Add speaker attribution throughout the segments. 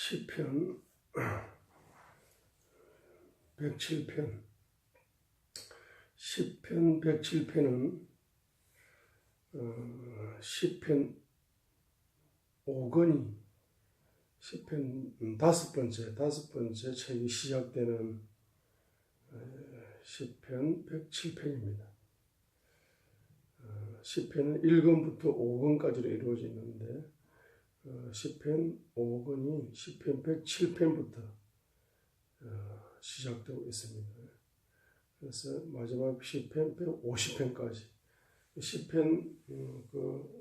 Speaker 1: 시편 107편. 시편 107편은 시편 5권이 시편 다섯 번째 책이 시작되는 시편 107편입니다. 시편은 1권부터 5권까지로 이루어져 있는데 시편 5권이 시편 107편부터 시작되고 있습니다. 그래서 마지막 시편 150편까지 시편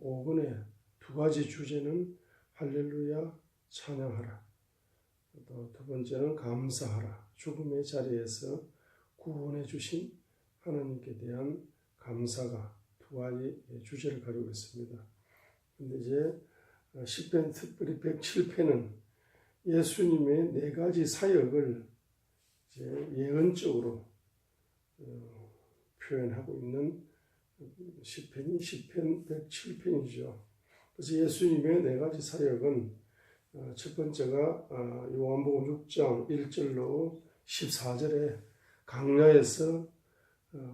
Speaker 1: 5권의 두 가지 주제는 할렐루야 찬양하라, 또 두 번째는 감사하라, 죽음의 자리에서 구원해 주신 하나님께 대한 감사가 두 가지 주제를 가지고 있습니다. 그런데 이제 시편 특별히 107편은 예수님의 네 가지 사역을 이제 예언적으로 표현하고 있는 시편이 시편 107편이죠. 그래서 예수님의 네 가지 사역은 첫 번째가 요한복음 6장 1절로 14절에 강야에서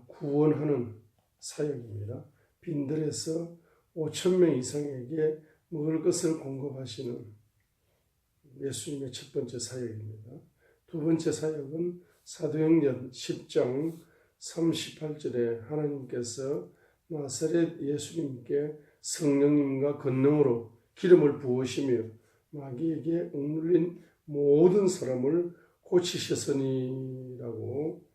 Speaker 1: 구원하는 사역입니다. 빈들에서 5,000명 이상에게 먹을 것을 공급하시는 예수님의 첫 번째 사역입니다. 두 번째 사역은 사도행전 10장 38절에 하나님께서 나사렛 예수님께 성령님과 권능으로 기름을 부으시며 마귀에게 억눌린 모든 사람을 고치셨으니라고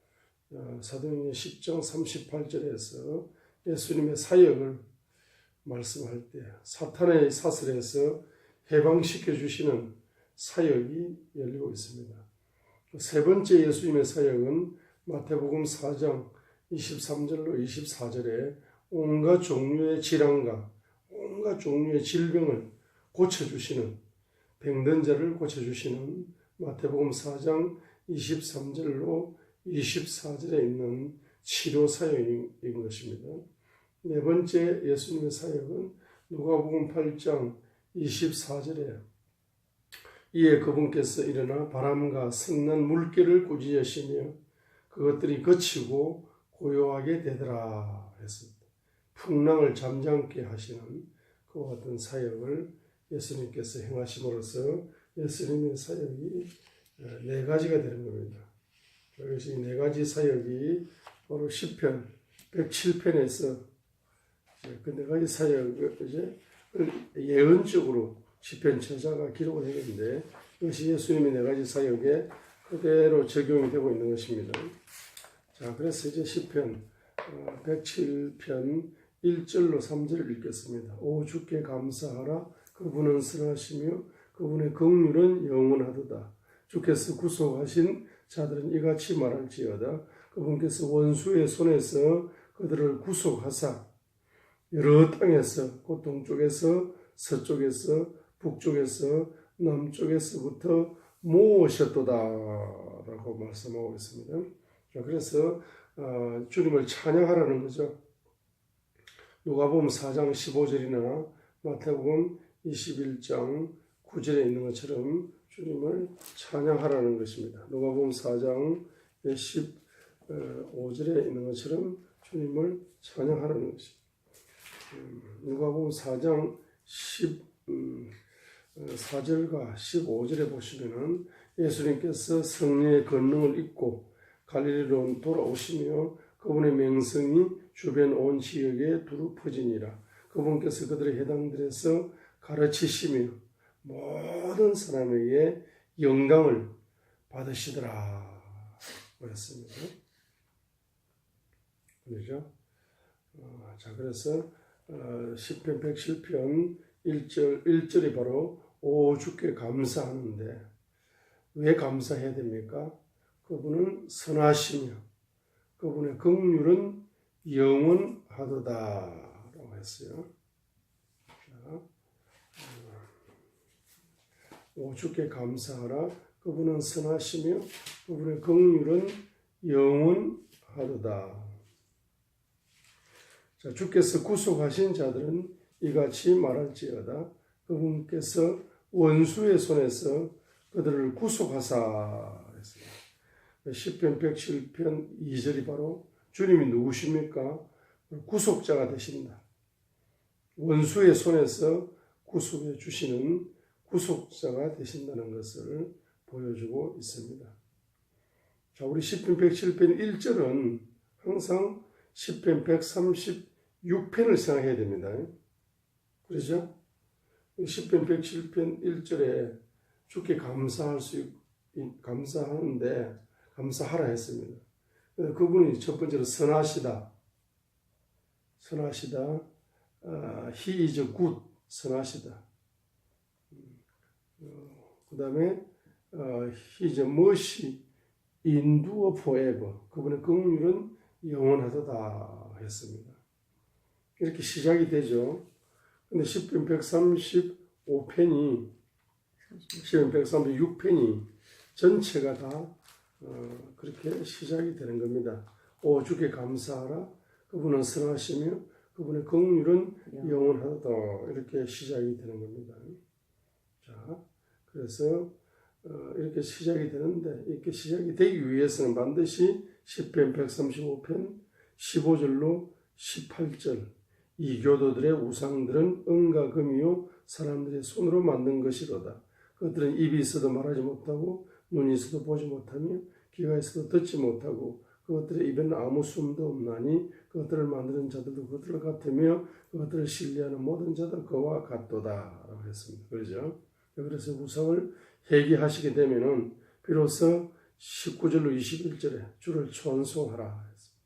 Speaker 1: 사도행전 10장 38절에서 예수님의 사역을 말씀할 때 사탄의 사슬에서 해방시켜 주시는 사역이 열리고 있습니다. 세 번째 예수님의 사역은 마태복음 4장 23절로 24절에 온갖 종류의 질환과 온갖 종류의 질병을 고쳐주시는, 병든 자를 고쳐주시는 마태복음 4장 23절로 24절에 있는 치료 사역인 것입니다. 네 번째 예수님의 사역은 누가복음 8장 24절에 이에 그분께서 일어나 바람과 승난 물결을 꾸짖으시며 그것들이 그치고 고요하게 되더라 했습니다. 풍랑을 잠잠케 하시는 그와 같은 사역을 예수님께서 행하심으로써 예수님의 사역이 네 가지가 되는 겁니다. 그래서 이 네 가지 사역이 바로 시편 107편에서 그 네 가지 사역을 이제 예언적으로 시편 저자가 기록을 했는데 이것이 예수님의 네 가지 사역에 그대로 적용이 되고 있는 것입니다. 자, 그래서 이제 시편 107편 1절로 3절을 읽겠습니다. 오 주께 감사하라. 그분은 선하시며 그분의 긍휼은 영원하도다. 주께서 구속하신 자들은 이같이 말할지어다. 그분께서 원수의 손에서 그들을 구속하사 여러 땅에서 곧 동쪽에서 서쪽에서 북쪽에서 남쪽에서부터 모으셨도다 라고 말씀하고 있습니다. 그래서 주님을 찬양하라는 거죠. 누가복음 4장 15절이나 마태복음 21장 9절에 있는 것처럼 주님을 찬양하라는 것입니다. 누가복음 4장 15절에 있는 것처럼 주님을 찬양하라는 것입니다. 누가복음 4장 14절과 15절에 보시면은 예수님께서 성령의 권능을 입고 갈릴리로 돌아오시며 그분의 명성이 주변 온 지역에 두루 퍼지니라. 그분께서 그들의 회당들에서 가르치시며 모든 사람에게 영광을 받으시더라 그랬습니다. 그렇죠? 자, 그래서 시편 107편 1절이 바로 오 주께 감사하는데 왜 감사해야 됩니까? 그분은 선하시며 그분의 긍휼은 영원하도다 라고 했어요. 자, 오 주께 감사하라. 그분은 선하시며 그분의 긍휼은 영원하도다. 자, 주께서 구속하신 자들은 이같이 말할지어다. 그분께서 원수의 손에서 그들을 구속하사 했어요. 10편 107편 2절이 바로 주님이 누구십니까? 구속자가 되신다. 원수의 손에서 구속해 주시는 구속자가 되신다는 것을 보여주고 있습니다. 자, 우리 10편 107편 1절은 항상 10편 136편을 생각해야 됩니다. 그렇죠? 10편 107편 1절에 주께 감사하는데 감사하라 했습니다. 그분이 첫 번째로 선하시다. He is good. 선하시다. 그 다음에 His mercy endure forever. 그분의 긍휼은 영원하다 했습니다. 이렇게 시작이 되죠. 근데 10편 136편이 전체가 다 그렇게 시작이 되는 겁니다. 오 주께 감사하라. 그분은 선하시며 그분의 긍휼은 영원하다. 이렇게 시작이 되는 겁니다. 자, 그래서 이렇게 시작이 되는데 이렇게 시작이 되기 위해서는 반드시 10편 135편 15절로 18절 이 교도들의 우상들은 은과 금이요 사람들의 손으로 만든 것이로다. 그들은 입이 있어도 말하지 못하고 눈이 있어도 보지 못하며 귀가 있어도 듣지 못하고 그것들의 입에는 아무 숨도 없나니 그것들을 만드는 자들도 그것들 같으며 그것들을 신뢰하는 모든 자도 그와 같도다 라고 했습니다. 그렇죠? 그래서 우상을 회개하시게 되면은 비로소 19절로 21절에 주를 찬송하라 했습니다.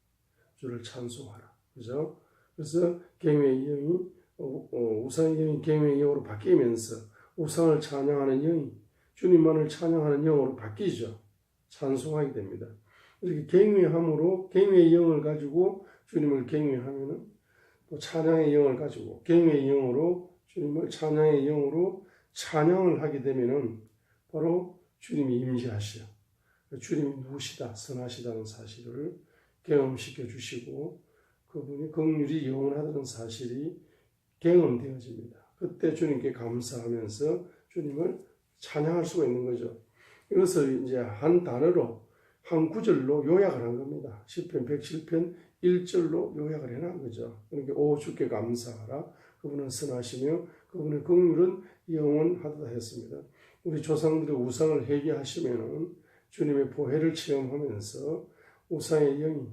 Speaker 1: 주를 찬송하라. 그죠? 그래서 갱외의 영이 우상의 영이 갱외의 영으로 바뀌면서 우상을 찬양하는 영이 주님만을 찬양하는 영으로 바뀌죠. 찬송하게 됩니다. 이렇게 갱외함으로 갱외의 영을 가지고 주님을 갱외하면은 또 찬양의 영을 가지고 갱외의 영으로 주님을 찬양의 영으로 찬양을 하게 되면은 바로 주님이 임재하시어 주님이 누구시다 선하시다는 사실을 경험시켜 주시고 그분이 긍휼이 영원하다는 사실이 경험되어집니다. 그때 주님께 감사하면서 주님을 찬양할 수가 있는 거죠. 이것을 이제 한 단어로 한 구절로 요약을 한 겁니다. 10편 107편 1절로 요약을 해놓은 거죠. 그러니까 오 주께 감사하라. 그분은 선하시며 그분의 긍휼은 영원하다 했습니다. 우리 조상들의 우상을 회개하시면은 주님의 보혜를 체험하면서 우상의 영이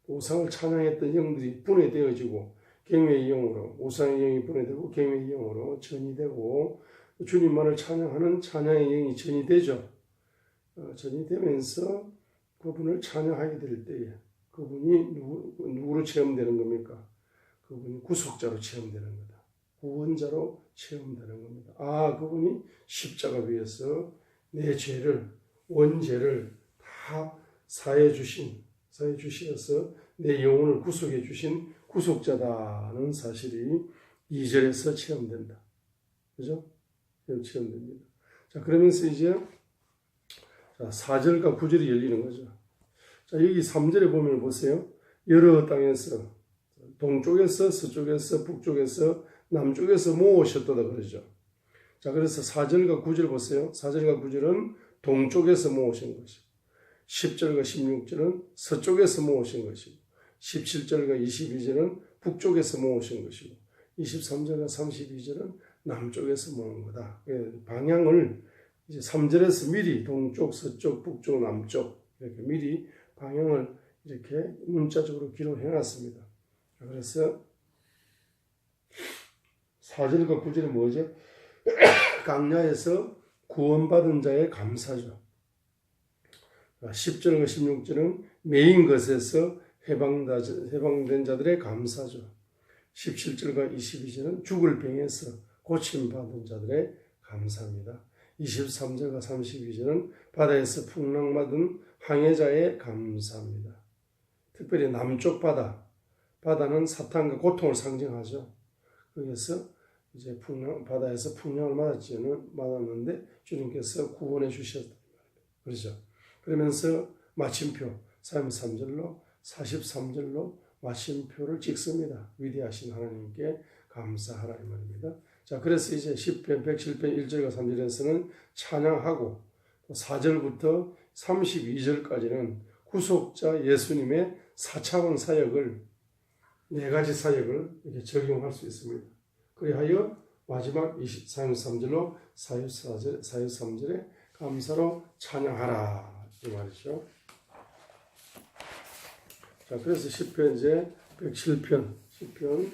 Speaker 1: 우상을 찬양했던 영들이 분해되어지고 갱외의 영으로 우상의 영이 분해되고 갱외의 영으로 전이 되고 주님만을 찬양하는 찬양의 영이 전이 되죠. 전이 되면서 그분을 찬양하게 될 때에 그분이 누구로 체험되는 겁니까? 그분이 구속자로 체험되는 거다. 구원자로 체험되는 겁니다. 아, 그분이 십자가 위에서 내 죄를 원죄를 다 사해 주시어서 내 영혼을 구속해 주신 구속자다는 사실이 2절에서 체험된다. 그죠? 체험됩니다. 자, 그러면서 이제 4절과 9절이 열리는 거죠. 자, 여기 3절에 보면 보세요. 여러 땅에서 동쪽에서 서쪽에서 북쪽에서 남쪽에서 모으셨다고 그러죠. 자, 그래서 4절과 9절 보세요. 4절과 9절은 동쪽에서 모으신 것이고 10절과 16절은 서쪽에서 모으신 것이고 17절과 22절은 북쪽에서 모으신 것이고 23절과 32절은 남쪽에서 모은 거다. 방향을 이제 3절에서 미리 동쪽, 서쪽, 북쪽, 남쪽 이렇게 미리 방향을 이렇게 문자적으로 기록해 놨습니다. 그래서 4절과 9절이 뭐죠? 강야에서 구원받은 자의 감사죠. 10절과 16절은 매인 것에서 해방된 자들의 감사죠. 17절과 22절은 죽을 병에서 고침받은 자들의 감사입니다. 23절과 32절은 바다에서 풍랑받은 항해자의 감사입니다. 특별히 남쪽 바다는 사탄과 고통을 상징하죠. 거기서 이제 바다에서 풍랑을 맞았는데 주님께서 구원해 주셨다. 그렇죠. 그러면서 마침표 33절로 43절로 마침표를 찍습니다. 위대하신 하나님께 감사하라 이 말입니다. 자, 그래서 이제 10편 107편 1절과 3절에서는 찬양하고 4절부터 32절까지는 구속자 예수님의 4차원 사역을, 4가지 사역을 이렇게 적용할 수 있습니다. 그리하여 마지막 43절로 43절에 감사로 찬양하라 이 말이죠. 자, 그래서 시편 이제 107편, 시편